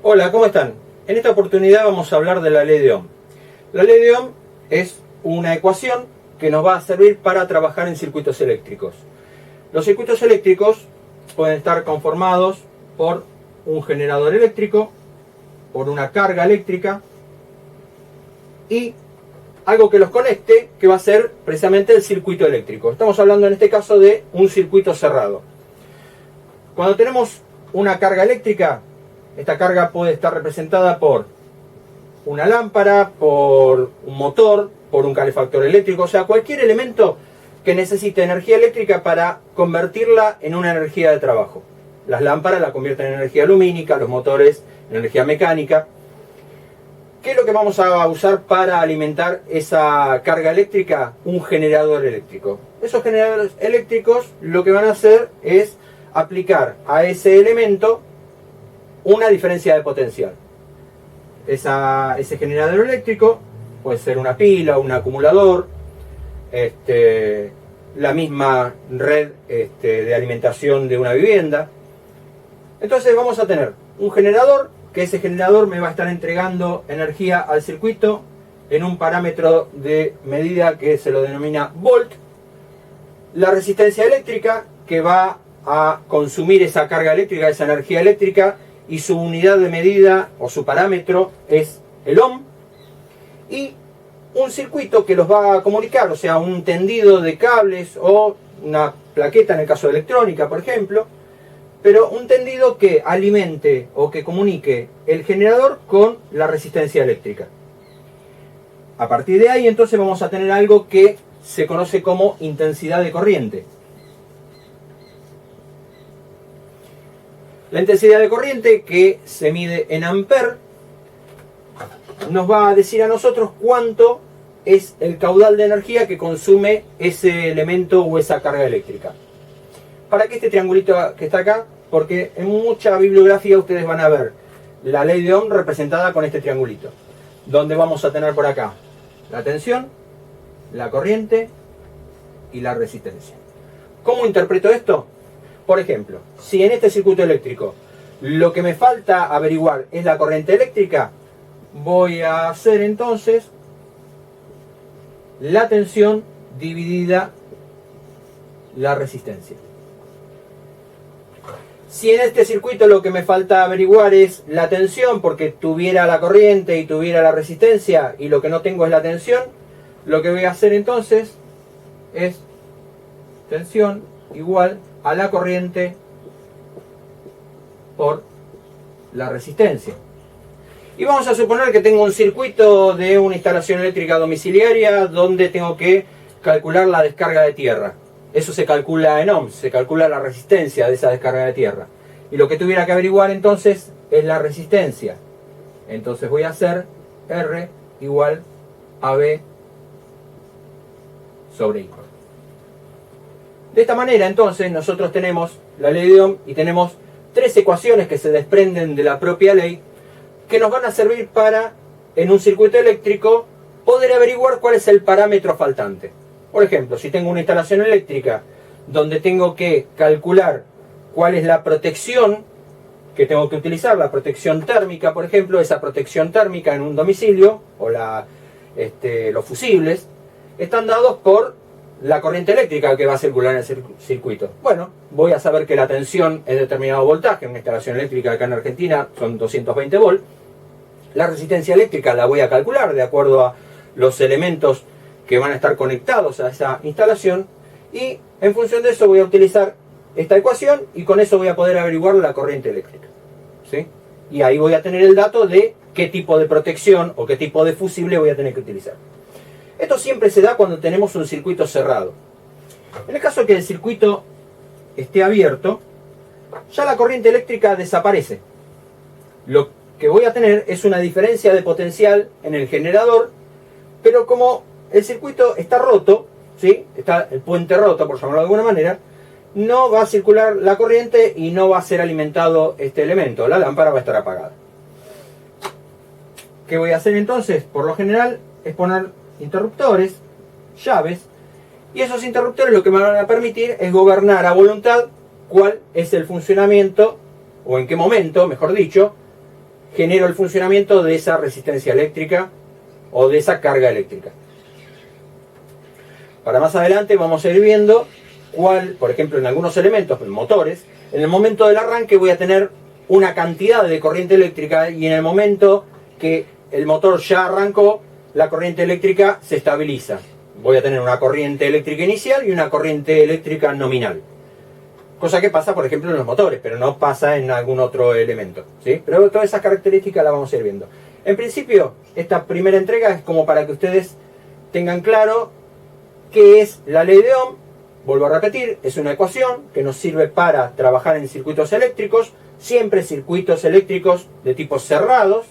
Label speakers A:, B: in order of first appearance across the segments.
A: Hola, ¿cómo están? En esta oportunidad vamos a hablar de la ley de Ohm. La ley de Ohm es una ecuación que nos va a servir para trabajar en circuitos eléctricos. Los circuitos eléctricos pueden estar conformados por un generador eléctrico, por una carga eléctrica y algo que los conecte, que va a ser precisamente el circuito eléctrico. Estamos hablando en este caso de un circuito cerrado. Cuando tenemos una carga eléctrica, esta carga puede estar representada por una lámpara, por un motor, por un calefactor eléctrico, o sea, cualquier elemento que necesite energía eléctrica para convertirla en una energía de trabajo. Las lámparas la convierten en energía lumínica, los motores en energía mecánica. ¿Qué es lo que vamos a usar para alimentar esa carga eléctrica? Un generador eléctrico. Esos generadores eléctricos lo que van a hacer es aplicar a ese elemento una diferencia de potencial. Ese generador eléctrico puede ser una pila, un acumulador, la misma red de alimentación de una vivienda. Entonces vamos a tener un generador, que ese generador me va a estar entregando energía al circuito en un parámetro de medida que se lo denomina volt. La resistencia eléctrica, que va a consumir esa carga eléctrica, esa energía eléctrica, y su unidad de medida o su parámetro es el ohm. Y un circuito que los va a comunicar, o sea, un tendido de cables o una plaqueta en el caso de electrónica, por ejemplo, pero un tendido que alimente o que comunique el generador con la resistencia eléctrica. A partir de ahí entonces vamos a tener algo que se conoce como intensidad de corriente. La intensidad de corriente, que se mide en amperes, nos va a decir a nosotros cuánto es el caudal de energía que consume ese elemento o esa carga eléctrica. ¿Para qué este triangulito que está acá? Porque en mucha bibliografía ustedes van a ver la ley de Ohm representada con este triangulito, donde vamos a tener por acá la tensión, la corriente y la resistencia. ¿Cómo interpreto esto? Por ejemplo, si en este circuito eléctrico lo que me falta averiguar es la corriente eléctrica, voy a hacer entonces la tensión dividida la resistencia. Si en este circuito lo que me falta averiguar es la tensión, porque tuviera la corriente y tuviera la resistencia, y lo que no tengo es la tensión, lo que voy a hacer entonces es tensión igual a la corriente por la resistencia. Y vamos a suponer que tengo un circuito de una instalación eléctrica domiciliaria donde tengo que calcular la descarga de tierra. Eso se calcula en ohms, se calcula la resistencia de esa descarga de tierra. Y lo que tuviera que averiguar entonces es la resistencia. Entonces voy a hacer R igual a B sobre I. De esta manera entonces nosotros tenemos la ley de Ohm y tenemos tres ecuaciones que se desprenden de la propia ley que nos van a servir para, en un circuito eléctrico, poder averiguar cuál es el parámetro faltante. Por ejemplo, si tengo una instalación eléctrica donde tengo que calcular cuál es la protección que tengo que utilizar, la protección térmica, por ejemplo, esa protección térmica en un domicilio, o los fusibles, están dados por la corriente eléctrica que va a circular en el circuito. Bueno, voy a saber que la tensión es determinado voltaje. En una instalación eléctrica acá en Argentina son 220 volts. La resistencia eléctrica la voy a calcular de acuerdo a los elementos que van a estar conectados a esa instalación, y en función de eso voy a utilizar esta ecuación y con eso voy a poder averiguar la corriente eléctrica, ¿sí? Y ahí voy a tener el dato de qué tipo de protección o qué tipo de fusible voy a tener que utilizar. Esto siempre se da cuando tenemos un circuito cerrado. En el caso de que el circuito esté abierto, ya la corriente eléctrica desaparece. Lo que voy a tener es una diferencia de potencial en el generador, pero como el circuito está roto, ¿sí? Está el puente roto, por llamarlo de alguna manera, no va a circular la corriente y no va a ser alimentado este elemento. La lámpara va a estar apagada. ¿Qué voy a hacer entonces? Por lo general es poner interruptores, llaves, y esos interruptores lo que me van a permitir es gobernar a voluntad cuál es el funcionamiento, o en qué momento, mejor dicho, genero el funcionamiento de esa resistencia eléctrica o de esa carga eléctrica. Para más adelante vamos a ir viendo cuál, por ejemplo, en algunos elementos, en motores, en el momento del arranque voy a tener una cantidad de corriente eléctrica y en el momento que el motor ya arrancó, la corriente eléctrica se estabiliza. Voy a tener una corriente eléctrica inicial y una corriente eléctrica nominal. Cosa que pasa, por ejemplo, en los motores, pero no pasa en algún otro elemento, ¿sí? Pero todas esas características las vamos a ir viendo. En principio, esta primera entrega es como para que ustedes tengan claro qué es la ley de Ohm. Vuelvo a repetir, es una ecuación que nos sirve para trabajar en circuitos eléctricos, siempre circuitos eléctricos de tipos cerrados,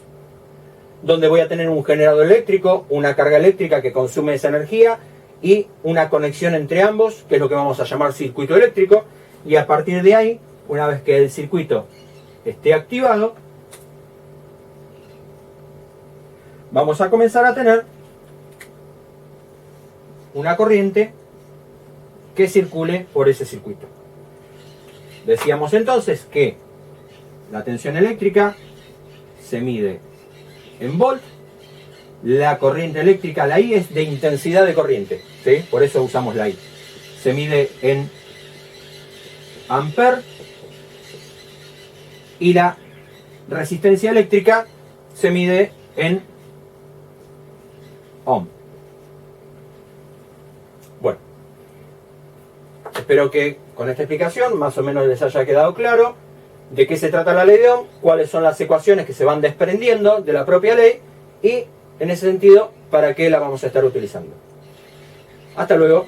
A: donde voy a tener un generador eléctrico, una carga eléctrica que consume esa energía y una conexión entre ambos, que es lo que vamos a llamar circuito eléctrico. Y a partir de ahí, una vez que el circuito esté activado, vamos a comenzar a tener una corriente que circule por ese circuito. Decíamos entonces que la tensión eléctrica se mide en volt, la corriente eléctrica, la I, es de intensidad de corriente, ¿sí? Por eso usamos la I. Se mide en amper y la resistencia eléctrica se mide en ohm. Bueno, espero que con esta explicación más o menos les haya quedado claro de qué se trata la ley de Ohm, cuáles son las ecuaciones que se van desprendiendo de la propia ley y, en ese sentido, para qué la vamos a estar utilizando. Hasta luego.